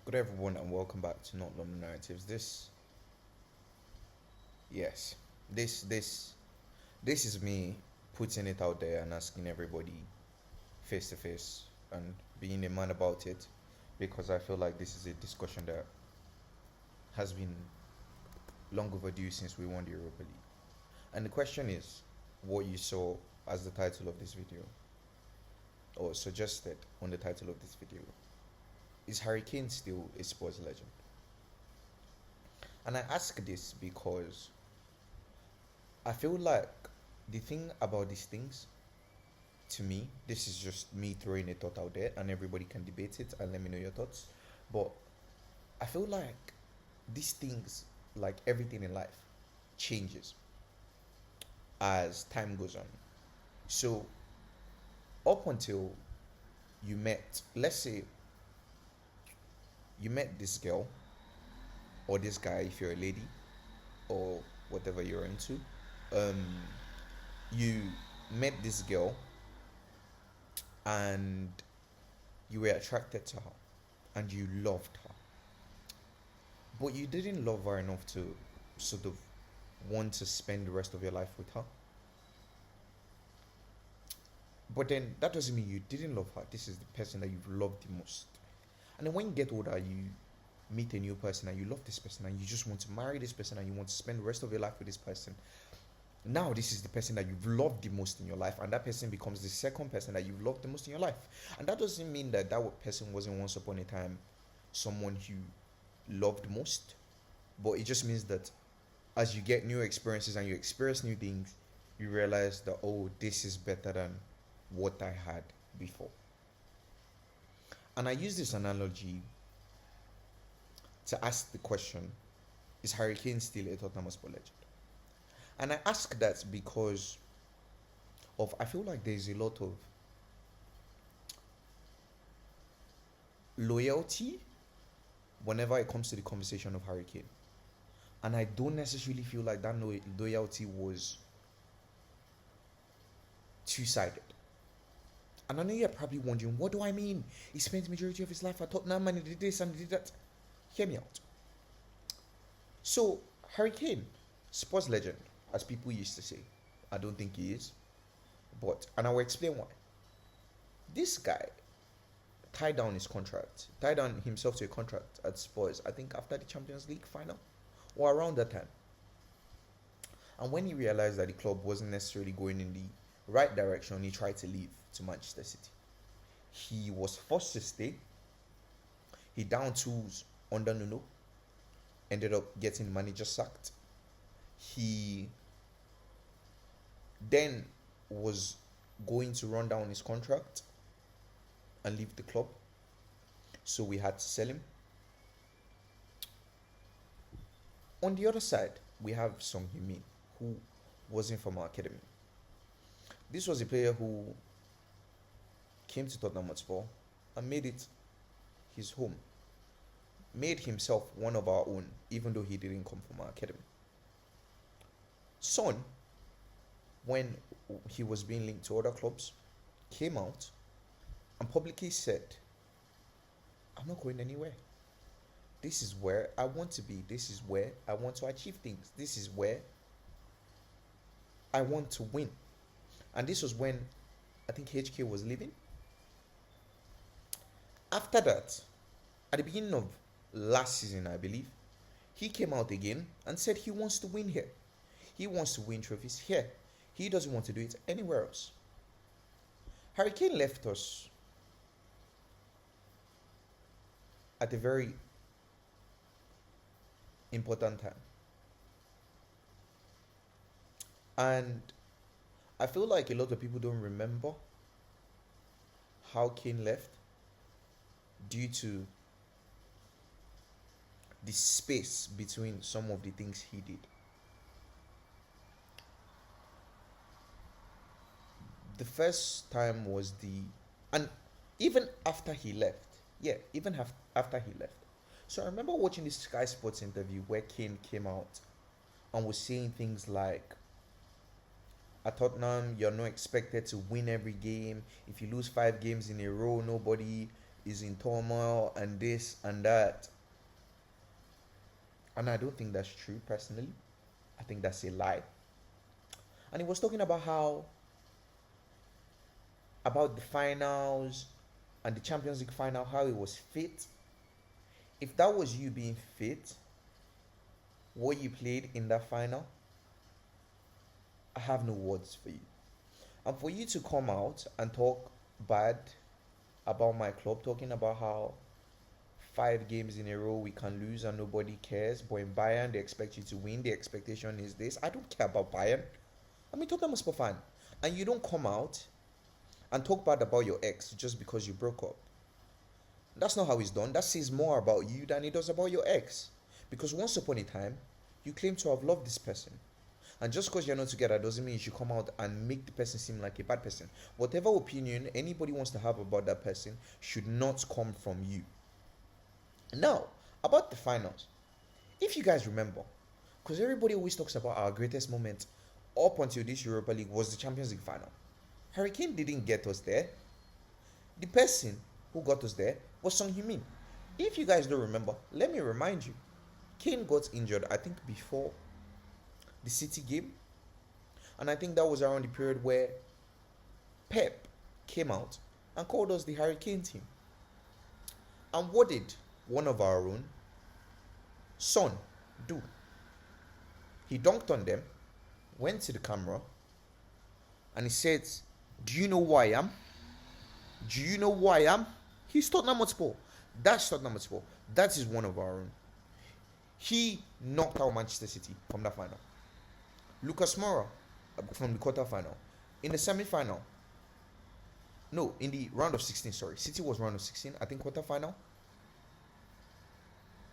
Good everyone and welcome back to Not Normal Narratives. Yes, this this this is me putting it out there and asking everybody face to face and being a man about it because I feel like this is a discussion that has been long overdue since we won the Europa League. And the question is what you saw as the title of this video or suggested on the title of this video. Is Harry Kane still a Spurs legend? And I ask this because I feel like the thing about these things, to me, this is just me throwing a thought out there and everybody can debate it and let me know your thoughts. But I feel like these things, like everything in life, changes as time goes on. So, up until you met, let's say you met this girl or this guy if you're a lady or whatever you're into, um, you met this girl and you were attracted to her and you loved her, but you didn't love her enough to sort of want to spend the rest of your life with her. But then that doesn't mean you didn't love her. This is the person that you've loved the most. And then when you get older, you meet a new person and you love this person and you just want to marry this person and you want to spend the rest of your life with this person. Now this is the person that you've loved the most in your life, and that person becomes the second person that you've loved the most in your life. And that doesn't mean that person wasn't once upon a time someone you loved most, but it just means that as you get new experiences and you experience new things, you realize that, oh, this is better than what I had before. And I use this analogy to ask the question, is Harry Kane still a Tottenham Hotspur legend? And I ask that because I feel like there's a lot of loyalty whenever it comes to the conversation of Harry Kane. And I don't necessarily feel like that loyalty was two-sided. And I know you're probably wondering, what do I mean? He spent the majority of his life at Tottenham and he did this and he did that. Hear me out. So, Harry Kane, Spurs legend, as people used to say. I don't think he is. And I will explain why. This guy tied down himself to a contract at Spurs, I think after the Champions League final or around that time. And when he realized that the club wasn't necessarily going in the right direction, he tried to leave to Manchester City. He was forced to stay. He down tools under Nuno, ended up getting the manager sacked. He then was going to run down his contract and leave the club, so we had to sell him. On the other side, we have Son Heung-min, who wasn't from our academy. This was a player who came to Tottenham Hotspur and made it his home. Made himself one of our own, even though he didn't come from our academy. Son, when he was being linked to other clubs, came out and publicly said, I'm not going anywhere. This is where I want to be. This is where I want to achieve things. This is where I want to win. And this was when I think HK was leaving. After that, at the beginning of last season, I believe, he came out again and said he wants to win here. He wants to win trophies here. He doesn't want to do it anywhere else. Harry Kane left us at a very important time. And I feel like a lot of people don't remember how Kane left due to the space between some of the things he did. The first time was and even after he left, after he left. So I remember watching this Sky Sports interview where Kane came out and was saying things like, at Tottenham, you're not expected to win every game. If you lose 5 games in a row, nobody is in turmoil and this and that. And I don't think that's true personally. I think that's a lie. And he was talking about about the finals and the Champions League final, how he was fit. If that was you being fit, what you played in that final, I have no words for you. And for you to come out and talk bad about my club, talking about how 5 games in a row we can lose and nobody cares, but in Bayern they expect you to win. The expectation is this. I don't care about Bayern. I mean, Tottenham Hotspur fan, and you don't come out and talk bad about your ex just because you broke up. That's not how it's done. That says more about you than it does about your ex. Because once upon a time, you claim to have loved this person. And just because you're not together doesn't mean you should come out and make the person seem like a bad person. Whatever opinion anybody wants to have about that person should not come from you. Now, about the finals. If you guys remember, because everybody always talks about our greatest moment up until this Europa League was the Champions League final. Harry Kane didn't get us there. The person who got us there was Son Heung-min. If you guys don't remember, let me remind you. Kane got injured, I think, before the City game. And I think that was around the period where Pep came out and called us the Harry Kane team. And what did one of our own, Son, do? He dunked on them, went to the camera, and he said, "Do you know who I am? Do you know who I am?" He's Tottenham Hotspur. That's Tottenham Hotspur. That is one of our own. He knocked out Manchester City from that final. Lucas Moura from the quarter-final. In the semi-final, no, in the round of 16, sorry. City was round of 16. I think quarter-final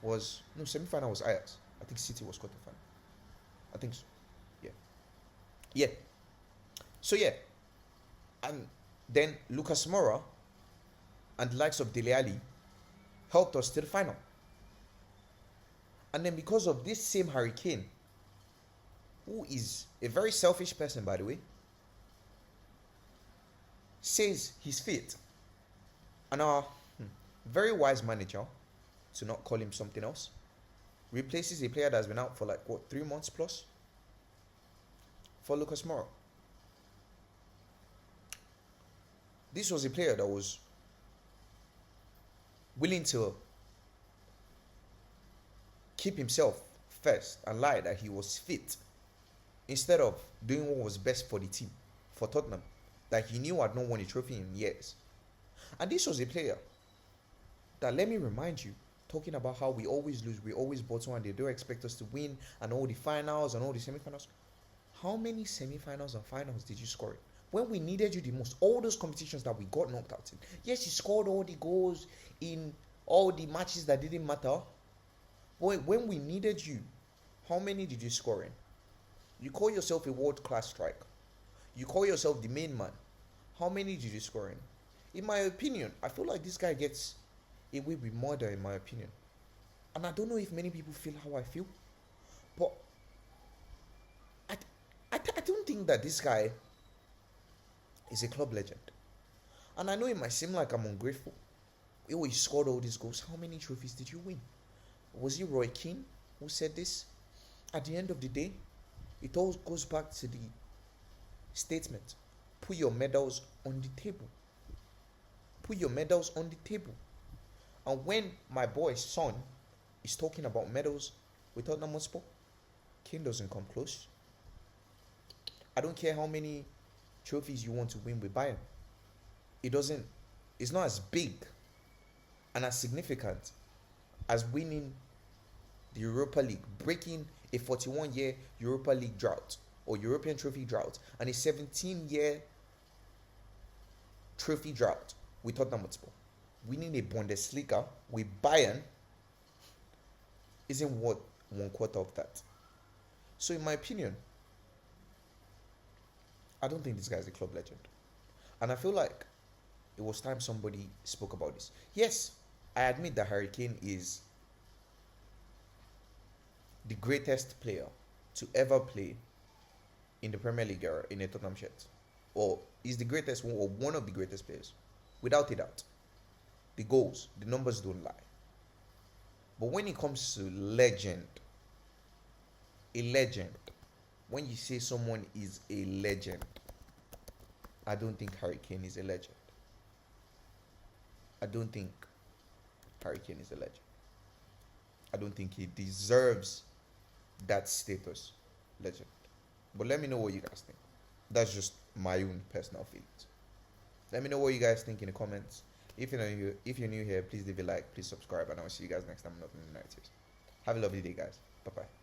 was, no, semi-final was Ajax. I think City was quarter-final. I think so. Yeah. Yeah. So, yeah. And then Lucas Moura and the likes of Dele Alli helped us to the final. And then because of this same Harry Kane, who is a very selfish person, by the way, says he's fit. And our very wise manager, to not call him something else, replaces a player that's been out for 3 months plus for Lucas Moura. This was a player that was willing to keep himself first and lie that he was fit instead of doing what was best for the team, for Tottenham, that he knew had not won a trophy in years. And this was a player that, let me remind you, talking about how we always lose, we always bottle, and they don't expect us to win, and all the finals and all the semi-finals. How many semi-finals and finals did you score in? When we needed you the most, all those competitions that we got knocked out in. Yes, you scored all the goals in all the matches that didn't matter. But when we needed you, how many did you score in? You call yourself a world-class striker. You call yourself the main man. How many did you score in? In my opinion, I feel like this guy gets away with murder, in my opinion. And I don't know if many people feel how I feel. But I don't think that this guy is a club legend. And I know it might seem like I'm ungrateful. Oh, he scored all these goals. How many trophies did you win? Was it Roy Keane who said this? At the end of the day, it all goes back to the statement. Put your medals on the table. Put your medals on the table. And when my boy's son is talking about medals with Tottenham Hotspur, Kane doesn't come close. I don't care how many trophies you want to win with Bayern. It's not as big and as significant as winning the Europa League, breaking a 41-year Europa League drought or European trophy drought and a 17-year trophy drought with Tottenham Hotspur. Winning a Bundesliga with Bayern isn't worth 1/4 of that. So in my opinion, I don't think this guy is a club legend. And I feel like it was time somebody spoke about this. Yes, I admit that Harry Kane is the greatest player to ever play in the Premier League era in a Tottenham shirt. Or is the greatest one, or one of the greatest players, without a doubt. the goals, the numbers don't lie. But when it comes to legend, a legend, when you say someone is a legend, I don't think Harry Kane is a legend. I don't think Harry Kane is a legend. I don't think he deserves that status, legend. But let me know what you guys think. That's just my own personal feelings. Let me know what you guys think in the comments. If you're new here, please leave a like, please subscribe, and I'll see you guys next time on Nothing Narratives. Have a lovely day, guys. Bye bye.